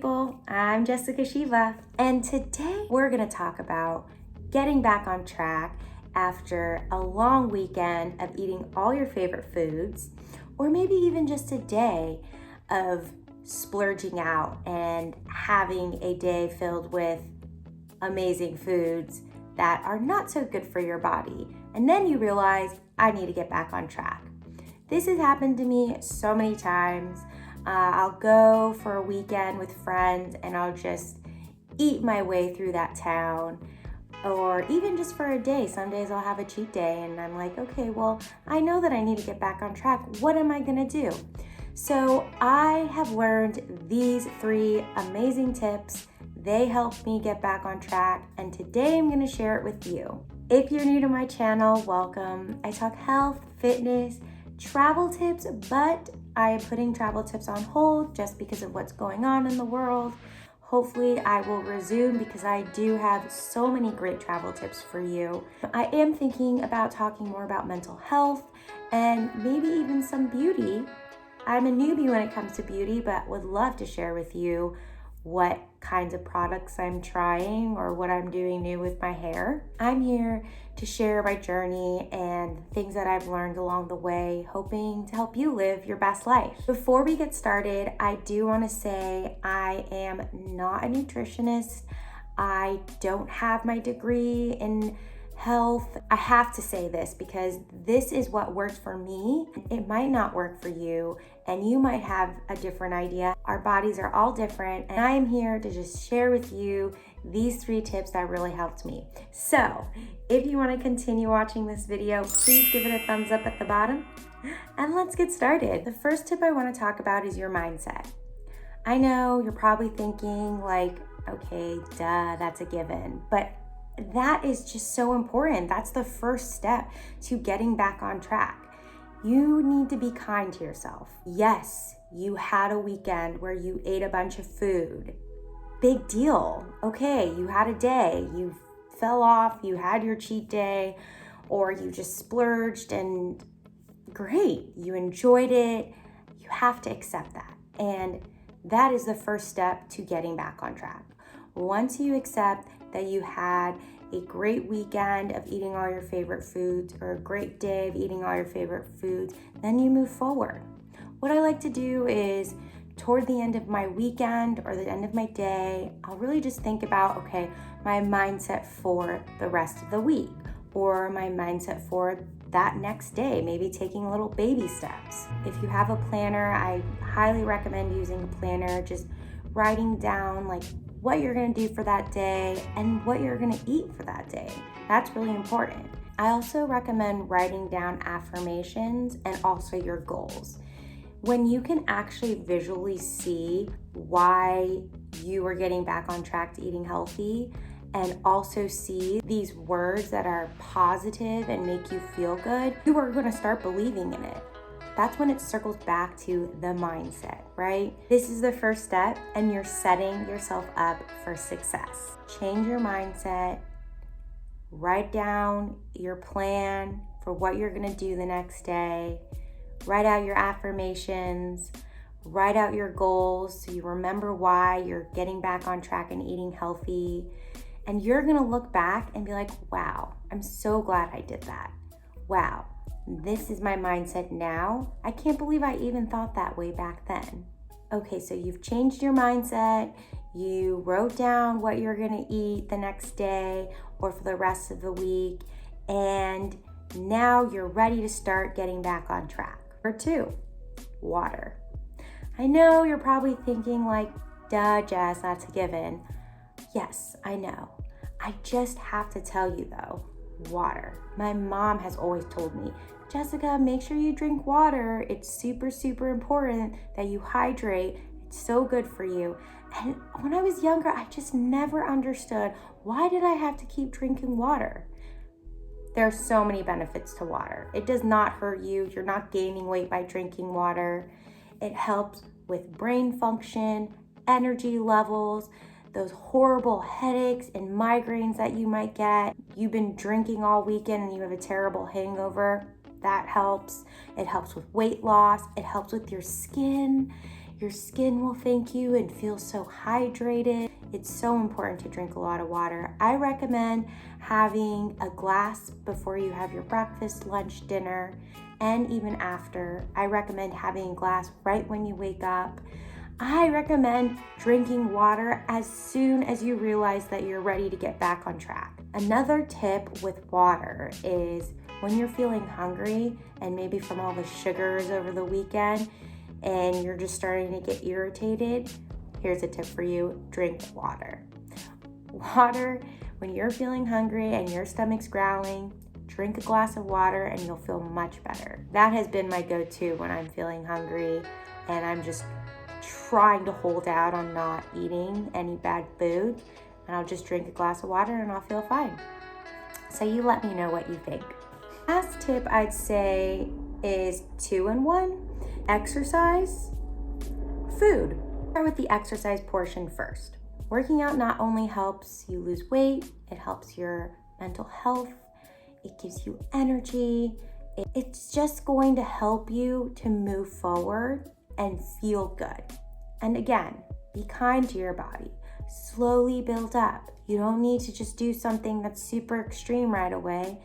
people, I'm Jessica Shiva, and today we're gonna talk about getting back on track after a long weekend of eating all your favorite foods, or maybe even just a day of splurging out and having a day filled with amazing foods that are not so good for your body. And then you realize, I need to get back on track. This has happened to me so many times. I'll go for a weekend with friends and I'll just eat my way through that town, or even just for a day. Some days I'll have a cheat day and I'm like, okay, well, I know that I need to get back on track. What am I gonna do? So I have learned these 3 amazing tips. They helped me get back on track, and today I'm gonna share it with you. If you're new to my channel, welcome. I talk health, fitness, travel tips, but I am putting travel tips on hold just because of what's going on in the world. Hopefully I will resume because I do have so many great travel tips for you. I am thinking about talking more about mental health and maybe even some beauty. I'm a newbie when it comes to beauty, but would love to share with you what kinds of products I'm trying or what I'm doing new with my hair. I'm here to share my journey and things that I've learned along the way, hoping to help you live your best life. Before we get started, I do want to say I am not a nutritionist. I don't have my degree in health. I have to say this because this is what works for me. It might not work for you, and you might have a different idea. Our bodies are all different, and I am here to just share with you these 3 tips that really helped me. So if you want to continue watching this video, please give it a thumbs up at the bottom, and let's get started. The first tip I want to talk about is your mindset. I know you're probably thinking like, okay, duh, that's a given, but that is just so important. That's the first step to getting back on track. You need to be kind to yourself. Yes, you had a weekend where you ate a bunch of food. Big deal. Okay, you had a day, you fell off, you had your cheat day, or you just splurged, and great, you enjoyed it. You have to accept that. And that is the first step to getting back on track. Once you accept that you had a great weekend of eating all your favorite foods, or a great day of eating all your favorite foods, then you move forward. What I like to do is toward the end of my weekend or the end of my day, I'll really just think about, okay, my mindset for the rest of the week, or my mindset for that next day, maybe taking little baby steps. If you have a planner, I highly recommend using a planner, just writing down like what you're gonna do for that day and what you're gonna eat for that day. That's really important. I also recommend writing down affirmations and also your goals. When you can actually visually see why you are getting back on track to eating healthy, and also see these words that are positive and make you feel good, you are gonna start believing in it. That's when it circles back to the mindset, right? This is the first step, and you're setting yourself up for success. Change your mindset, write down your plan for what you're gonna do the next day, write out your affirmations, write out your goals so you remember why you're getting back on track and eating healthy. And you're gonna look back and be like, wow, I'm so glad I did that. Wow. This is my mindset now. I can't believe I even thought that way back then. Okay, so you've changed your mindset. You wrote down what you're gonna eat the next day or for the rest of the week. And now you're ready to start getting back on track. Number 2, water. I know you're probably thinking like, duh, Jess, that's a given. Yes, I know. I just have to tell you though, water. My mom has always told me, Jessica, make sure you drink water. It's super, super important that you hydrate. It's so good for you. And when I was younger, I just never understood, why did I have to keep drinking water? There are so many benefits to water. It does not hurt you. You're not gaining weight by drinking water. It helps with brain function, energy levels, those horrible headaches and migraines that you might get. You've been drinking all weekend and you have a terrible hangover. That helps. It helps with weight loss. It helps with your skin. Your skin will thank you and feel so hydrated. It's so important to drink a lot of water. I recommend having a glass before you have your breakfast, lunch, dinner, and even after. I recommend having a glass right when you wake up. I recommend drinking water as soon as you realize that you're ready to get back on track. Another tip with water is when you're feeling hungry and maybe from all the sugars over the weekend and you're just starting to get irritated, here's a tip for you: drink water. Water, when you're feeling hungry and your stomach's growling, drink a glass of water and you'll feel much better. That has been my go-to when I'm feeling hungry and I'm just trying to hold out on not eating any bad food, and I'll just drink a glass of water and I'll feel fine. So you let me know what you think. Last tip I'd say is 2-in-1: exercise, food. Start with the exercise portion first. Working out not only helps you lose weight, it helps your mental health, it gives you energy. It's just going to help you to move forward and feel good. And again, be kind to your body. Slowly build up. You don't need to just do something that's super extreme right away.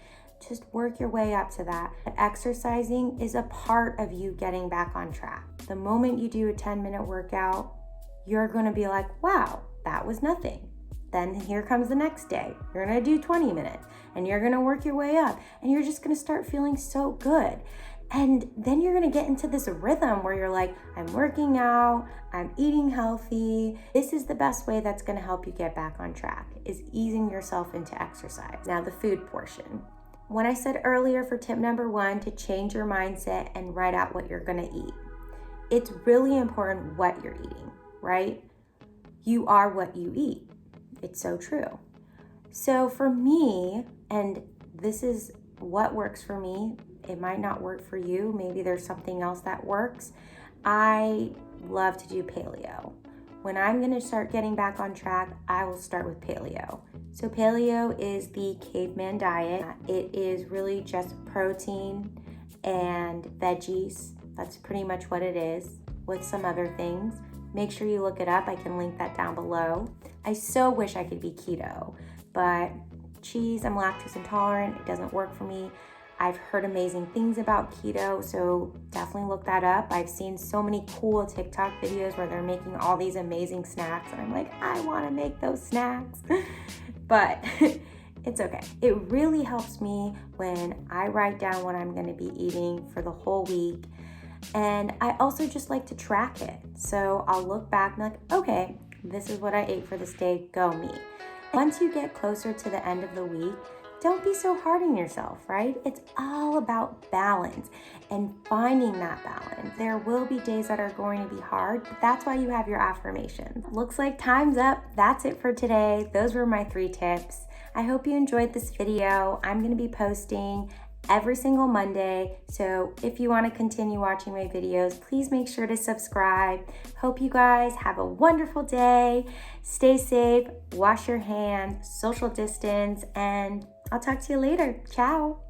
Just work your way up to that. Exercising is a part of you getting back on track. The moment you do a 10-minute workout, you're gonna be like, wow, that was nothing. Then here comes the next day. You're gonna do 20 minutes and you're gonna work your way up and you're just gonna start feeling so good. And then you're gonna get into this rhythm where you're like, I'm working out, I'm eating healthy. This is the best way that's gonna help you get back on track, is easing yourself into exercise. Now the food portion. When I said earlier for tip number 1 to change your mindset and write out what you're gonna eat, it's really important what you're eating, right? You are what you eat. It's so true. So for me, and this is what works for me, it might not work for you. Maybe there's something else that works. I love to do paleo. When I'm gonna start getting back on track, I will start with paleo. So paleo is the caveman diet. It is really just protein and veggies. That's pretty much what it is, with some other things. Make sure you look it up. I can link that down below. I so wish I could be keto, but cheese, I'm lactose intolerant. It doesn't work for me. I've heard amazing things about keto, so definitely look that up. I've seen so many cool TikTok videos where they're making all these amazing snacks, and I'm like, I want to make those snacks. But it's okay. It really helps me when I write down what I'm going to be eating for the whole week. And I also just like to track it. So I'll look back and be like, okay, this is what I ate for this day, go me. Once you get closer to the end of the week, don't be so hard on yourself, right? It's all about balance and finding that balance. There will be days that are going to be hard, but that's why you have your affirmations. Looks like time's up. That's it for today. Those were my 3 tips. I hope you enjoyed this video. I'm going to be posting every single Monday. So if you want to continue watching my videos, please make sure to subscribe. Hope you guys have a wonderful day. Stay safe, wash your hands, social distance, and I'll talk to you later. Ciao.